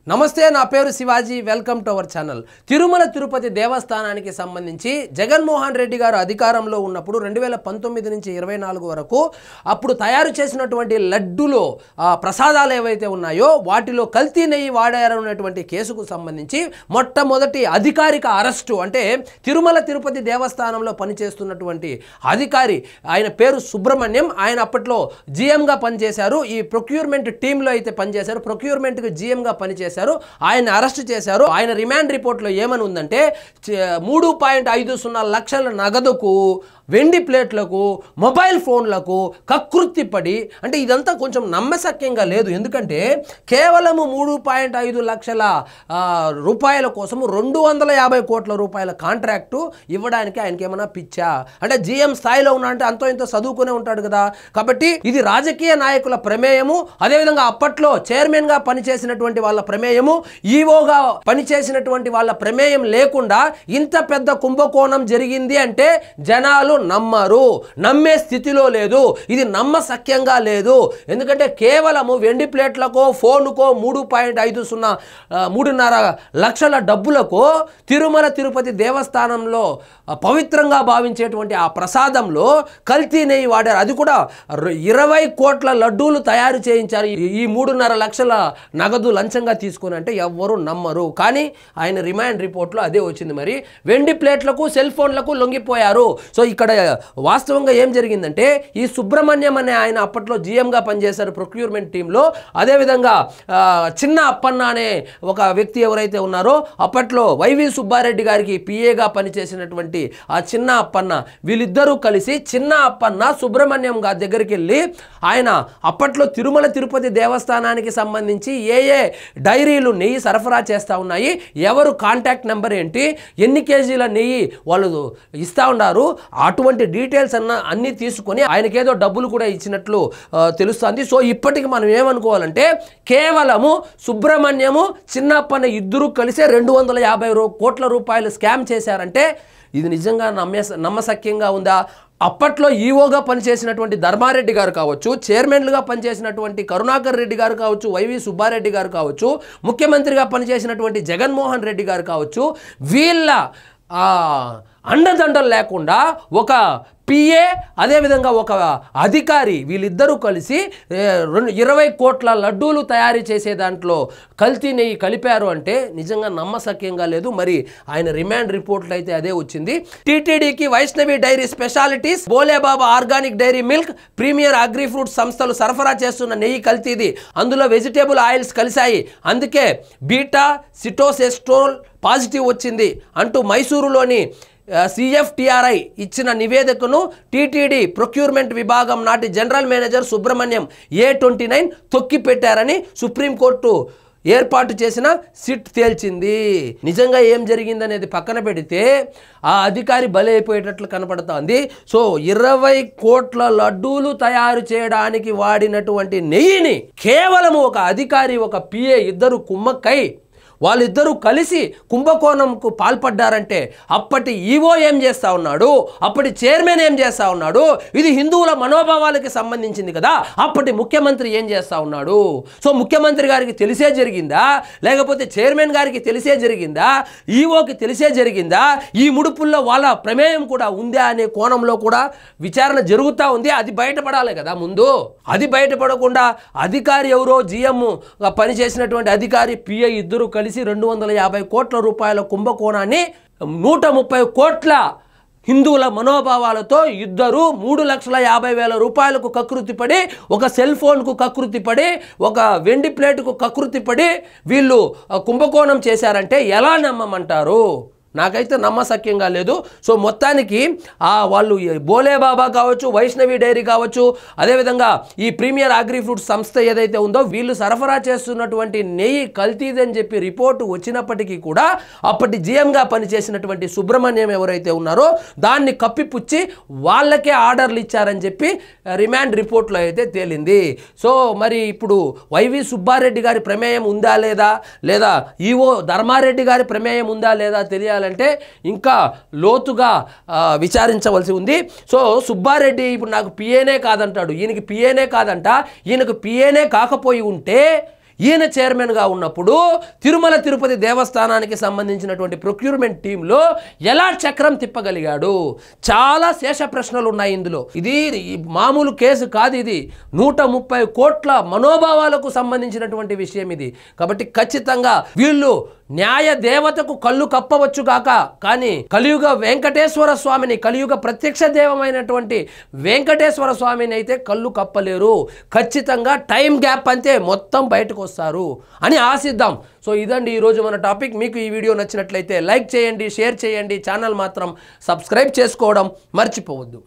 నమస్తే, నా పేరు Shivaji. Welcome to our channel. Tirumala Tirupati దేవస్థానానికి సంబంధించి జగన్మోహన్ రెడ్డి గారు అధికారంలో ఉన్నప్పుడు 2019 నుంచి 24 వరకు అప్పుడు తయారు చేసినటువంటి లడ్డులో ప్రసాదాలు ఏవైతే ఉన్నాయో వాటిలో కల్తీ నెయ్యి వాడారనేటువంటి కేసుకు సంబంధించి మొట్టమొదటి అధికారిక అరెస్టు అంటే తిరుమల తిరుపతి దేవస్థానంలో పనిచేస్తున్నటువంటి అధికారి, ఆయన పేరు సుబ్రహ్మణ్యం. ఆయన అప్పట్లో జీఎంగా పనిచేశారు. ఈ ప్రొక్యూర్మెంట్ టీంలో అయితే పనిచేశారు. ప్రొక్యూర్మెంట్కి జీఎంగా పనిచేశారు. ఆయన అరెస్ట్ చేశారు. ఆయన రిమాండ్ రిపోర్ట్లో ఏమని ఉందంటే 3.50 లక్షల నగదుకు, వెండి ప్లేట్లకు, మొబైల్ ఫోన్లకు కకృతిపడి, అంటే ఇదంతా కొంచెం నమ్మశక్యంగా లేదు. ఎందుకంటే కేవలము 3.5 లక్షల రూపాయల కోసము 250 కోట్ల రూపాయల కాంట్రాక్టు ఇవ్వడానికి ఆయనకి ఏమైనా పిచ్చా? అంటే జీఎం స్థాయిలో ఉన్నా అంటే అంతో ఇంతో చదువుకునే ఉంటాడు కదా. కాబట్టి ఇది రాజకీయ నాయకుల ప్రమేయము, అదేవిధంగా అప్పట్లో చైర్మన్గా పనిచేసినటువంటి వాళ్ళ ప్రమేయము, ఈవోగా పనిచేసినటువంటి వాళ్ళ ప్రమేయం లేకుండా ఇంత పెద్ద కుంభకోణం జరిగింది అంటే జనాలు నమ్మరు, నమ్మే స్థితిలో లేదు. ఇది నమ్మశక్యంగా లేదు. ఎందుకంటే కేవలము వెండి ప్లేట్లకో, ఫోనుకో 3.5 లక్షల డబ్బులకు తిరుమల తిరుపతి దేవస్థానంలో పవిత్రంగా భావించేటువంటి ఆ ప్రసాదంలో కల్తీ నెయ్యి వాడారు. అది కూడా 20 కోట్ల లడ్డూలు తయారు చేయించారు. ఈ 3.5 లక్షల నగదు లంచంగా తీసుకుని అంటే ఎవ్వరూ నమ్మరు. కానీ ఆయన రిమాండ్ రిపోర్ట్లో అదే వచ్చింది. మరి వెండి ప్లేట్లకు, సెల్ ఫోన్లకు లొంగిపోయారు. సో ఇక్కడ వాస్తవంగా ఏం జరిగిందంటే ఈ సుబ్రహ్మణ్యం అనే ఆయన అప్పట్లో జీఎంగా పనిచేశారు ప్రొక్యూర్మెంట్ టీంలో. అదేవిధంగా చిన్న అప్పన్న అనే ఒక వ్యక్తి ఎవరైతే ఉన్నారో అప్పట్లో వైవి సుబ్బారెడ్డి గారికి పిఏగా పనిచేసినటువంటి ఆ చిన్న అప్పన్న, వీళ్ళిద్దరూ కలిసి చిన్న అప్పన్న సుబ్రహ్మణ్యం గారి దగ్గరికి వెళ్ళి ఆయన అప్పట్లో తిరుమల తిరుపతి దేవస్థానానికి సంబంధించి ఏ డైరీలు నెయ్యి సరఫరా చేస్తూ ఉన్నాయి, ఎవరు కాంటాక్ట్ నెంబర్ ఏంటి, ఎన్ని కేజీల నెయ్యి వాళ్ళు ఇస్తూ ఉన్నారు, అటువంటి డీటెయిల్స్ అన్నీ తీసుకొని ఆయనకేదో డబ్బులు కూడా ఇచ్చినట్లు తెలుస్తుంది. సో ఇప్పటికి మనం ఏమనుకోవాలంటే కేవలము సుబ్రహ్మణ్యము, చిన్నప్పన్న ఇద్దరు కలిసే 250 కోట్ల రూపాయలు స్కామ్ చేశారంటే ఇది నిజంగా నమ్మశక్యంగా ఉందా? అప్పట్లో ఈవోగా పనిచేసినటువంటి ధర్మారెడ్డి గారు కావచ్చు, చైర్మన్లుగా పనిచేసినటువంటి కరుణాకర్ రెడ్డి గారు కావచ్చు, వైవి సుబ్బారెడ్డి గారు కావచ్చు, ముఖ్యమంత్రిగా పనిచేసినటువంటి జగన్మోహన్ రెడ్డి గారు కావచ్చు, వీళ్ళ అండదండలు లేకుండా ఒక పిఏ అదేవిధంగా ఒక అధికారి వీళ్ళిద్దరూ కలిసి 20 కోట్ల లడ్డూలు తయారు చేసే దాంట్లో కల్తీ నెయ్యి కలిపారు అంటే నిజంగా నమ్మశక్యంగా లేదు. మరి ఆయన రిమాండ్ రిపోర్ట్లు అయితే అదే వచ్చింది. టీటీడీకి Vaishnavi dairy specialities, Bolebaba organic dairy milk, premier agri fruit సంస్థలు సరఫరా చేస్తున్న నెయ్యి కల్తీది, అందులో వెజిటేబుల్ ఆయిల్స్ కలిశాయి, అందుకే బీటా సిటోసెస్ట్రోల్ పాజిటివ్ వచ్చింది అంటూ మైసూరులోని CFTRI ఇచ్చిన నివేదికను టీటీడీ ప్రొక్యూర్మెంట్ విభాగం నాటి జనరల్ మేనేజర్ సుబ్రహ్మణ్యం A29 తొక్కిపెట్టారని సుప్రీంకోర్టు ఏర్పాటు చేసిన సిట్ తేల్చింది. నిజంగా ఏం జరిగిందనేది పక్కన పెడితే ఆ అధికారి బలైపోయేటట్లు కనపడుతోంది. సో 20 కోట్ల లడ్డూలు తయారు చేయడానికి వాడినటువంటి నెయ్యిని కేవలం ఒక అధికారి, ఒక పిఏ ఇద్దరు కుమ్మక్కై వాళ్ళిద్దరూ కలిసి కుంభకోణంకు పాల్పడ్డారంటే అప్పటి ఈవో ఏం చేస్తూ ఉన్నాడు, అప్పటి చైర్మన్ ఏం చేస్తూ ఉన్నాడు, ఇది హిందువుల మనోభావాలకి సంబంధించింది కదా, అప్పటి ముఖ్యమంత్రి ఏం చేస్తూ ఉన్నాడు? సో ముఖ్యమంత్రి గారికి తెలిసే జరిగిందా, లేకపోతే చైర్మన్ గారికి తెలిసే జరిగిందా, ఈవోకి తెలిసే జరిగిందా, ఈ ముడుపుల్లో వాళ్ళ ప్రమేయం కూడా ఉందా అనే కోణంలో కూడా విచారణ జరుగుతూ ఉంది. అది బయటపడాలి కదా ముందు. అది బయటపడకుండా అధికారి ఎవరో జీఎం పనిచేసినటువంటి అధికారి, పిఐ ఇద్దరు కలిసి 250 కోట్ల రూపాయల కుంభకోణాన్ని 130 కోట్ల హిందువుల మనోభావాలతో ఇద్దరు 3,50,000 రూపాయలకు కకృతిపడి, ఒక సెల్ ఫోన్కు కకృతిపడి, ఒక వెండి ప్లేటుకు కకృతిపడి వీళ్ళు కుంభకోణం చేశారంటే ఎలా నమ్మమంటారు? నాకైతే నమ్మశక్యంగా లేదు. సో మొత్తానికి వాళ్ళు బోలేబాబా కావచ్చు, వైష్ణవి డైరీ కావచ్చు, అదేవిధంగా ఈ ప్రీమియర్ అగ్రి ఫ్రూట్ సంస్థ ఏదైతే ఉందో వీళ్ళు సరఫరా చేస్తున్నటువంటి నెయ్యి కల్తీదని చెప్పి రిపోర్టు వచ్చినప్పటికీ కూడా అప్పటి జీఎంగా పనిచేసినటువంటి సుబ్రహ్మణ్యం ఎవరైతే ఉన్నారో దాన్ని కప్పిపుచ్చి వాళ్ళకే ఆర్డర్లు ఇచ్చారని చెప్పి రిమాండ్ రిపోర్ట్లో అయితే తేలింది. సో మరి ఇప్పుడు వైవి సుబ్బారెడ్డి గారి ప్రమేయం ఉందా లేదా ఈవో ధర్మారెడ్డి గారి ప్రమేయం ఉందా లేదా తెలియాలి అంటే ఇంకా లోతుగా విచారించవలసి ఉంది. సో సుబ్బారెడ్డి ఇప్పుడు నాకు పిఏనే కాదంటాడు, ఈయనకి పిఏనే కాదంట. ఈయనకు పిఏనే కాకపోయి ఉంటే ఈయన చైర్మన్గా ఉన్నప్పుడు తిరుమల తిరుపతి దేవస్థానానికి సంబంధించినటువంటి ప్రొక్యూర్మెంట్ టీంలో ఎలా చక్రం తిప్పగలిగాడు? చాలా శేష ప్రశ్నలు ఉన్నాయి ఇందులో. ఇది మామూలు కేసు కాదు, ఇది 130 కోట్ల మనోభావాలకు సంబంధించినటువంటి విషయం ఇది. కాబట్టి ఖచ్చితంగా వీళ్ళు న్యాయ దేవతకు కళ్ళు కప్పవచ్చు కాక, కానీ కలియుగ వెంకటేశ్వర స్వామిని, కలియుగ ప్రత్యక్ష దేవమైనటువంటి వెంకటేశ్వర స్వామిని అయితే కళ్ళు కప్పలేరు. ఖచ్చితంగా టైం గ్యాప్ అంతే, మొత్తం బయటకు వస్తారు అని ఆశిద్దాం. సో ఇదండి ఈరోజు మన టాపిక్. మీకు ఈ వీడియో నచ్చినట్లయితే లైక్ చేయండి, షేర్ చేయండి, ఛానల్ మాత్రం సబ్స్క్రైబ్ చేసుకోవడం మర్చిపోవద్దు.